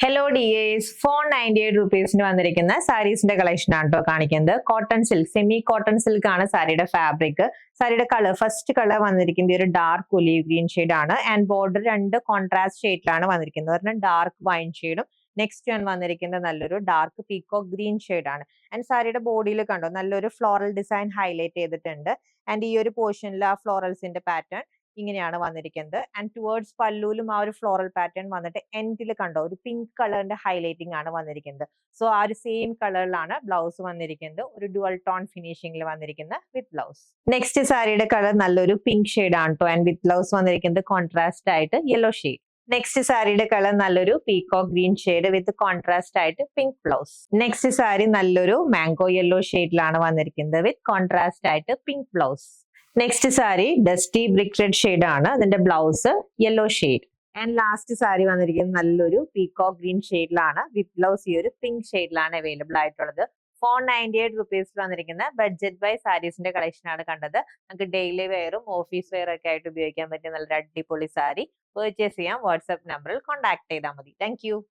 Hello dears 498 റുപ്പീസിന് വന്നിരിക്കുന്ന സാരീസിന്റെ collection ആണ് കേട്ടോ കാണിക്കുന്നത്. Cotton silk, semi cotton silk ആണ് സാരിയുടെ ഫാബ്രിക്. സാരിയുടെ കളർ, ഫസ്റ്റ് കളർ വന്നിരിക്കുന്നത് ഒരു ഡാർക്ക് ഒലീവ് ഗ്രീൻ ഷെയ്ഡ് ആണ്. ആൻഡ് ബോർഡർ രണ്ട് കോൺട്രാസ്റ്റ് ഷെയ്ഡിലാണ് വന്നിരിക്കുന്നത്. ഒരെണ്ണം ഡാർക്ക് വൈൻ ഷെയ്ഡും നെക്സ്റ്റ് വൺ വന്നിരിക്കുന്നത് നല്ലൊരു ഡാർക്ക് പീക്കോക്ക് ഗ്രീൻ ഷെയ്ഡ് ആണ്. ആൻഡ് സാരിയുടെ ബോഡിയിൽ കണ്ടോ നല്ലൊരു ഫ്ലോറൽ ഡിസൈൻ ഹൈലൈറ്റ് ചെയ്തിട്ടുണ്ട്. ആൻഡ് ഈ ഒരു പോർഷനിൽ ആ ഫ്ലോറൽസിന്റെ പാറ്റേൺ ഇങ്ങനെയാണ് വന്നിരിക്കുന്നത്. ആൻഡ് ടുവേർഡ്സ് പല്ലുവിലും ആ ഒരു ഫ്ലോറൽ പാറ്റേൺ വന്നിട്ട് എൻഡിൽ കണ്ടോ ഒരു പിങ്ക് കളറിന്റെ ഹൈലൈറ്റിംഗ് ആണ് വന്നിരിക്കുന്നത്. സോ ആ ഒരു സെയിം കളറിലാണ് ബ്ലൗസ് വന്നിരിക്കുന്നത്. ഒരു ഡുവൽ ടോൺ ഫിനിഷിംഗിൽ വന്നിരിക്കുന്ന വിത്ത് ബ്ലൗസ്. നെക്സ്റ്റ് സാരിയുടെ കളർ നല്ലൊരു പിങ്ക് ഷെയ്ഡ് ആണ് കേട്ടോ. ആൻഡ് വിത്ത് ബ്ലൗസ് വന്നിരിക്കുന്നത് കോൺട്രാസ്റ്റ് ആയിട്ട് യെല്ലോ ഷെയ്ഡ്. നെക്സ്റ്റ് സാരിയുടെ കളർ നല്ലൊരു പീകോക്ക് ഗ്രീൻ ഷെയ്ഡ് വിത്ത് കോൺട്രാസ്റ്റ് ആയിട്ട് പിങ്ക് ബ്ലൗസ്. നെക്സ്റ്റ് സാരി നല്ലൊരു മാംഗോ യെല്ലോ ഷെയ്ഡിലാണ് വന്നിരിക്കുന്നത് വിത്ത് കോൺട്രാസ്റ്റ് ആയിട്ട് pink blouse. Next sari dusty brick red shade ആണ്. അതിന്റെ blouse yellow shade. And last sari വന്നിരിക്കുന്നത് നല്ലൊരു പീകോക്ക് ഗ്രീൻ ഷെയ്ഡിലാണ് വിത്ത് ബ്ലൗസ് ഈ ഒരു പിങ്ക് ഷെയ്ഡിലാണ് അവൈലബിൾ ആയിട്ടുള്ളത്. 498 റുപ്പീസിൽ വന്നിരിക്കുന്ന ബഡ്ജറ്റ് ബൈ സാരീസിന്റെ കളക്ഷൻ ആണ് കണ്ടത്. നമുക്ക് ഡെയിലി വെയറും ഓഫീസ് വെയറും ഒക്കെ ആയിട്ട് ഉപയോഗിക്കാൻ പറ്റിയ നല്ലൊരു അടിപൊളി സാരി പർച്ചേസ് ചെയ്യാം. വാട്സ്ആപ്പ് നമ്പറിൽ കോൺടാക്ട് ചെയ്താൽ മതി. താങ്ക്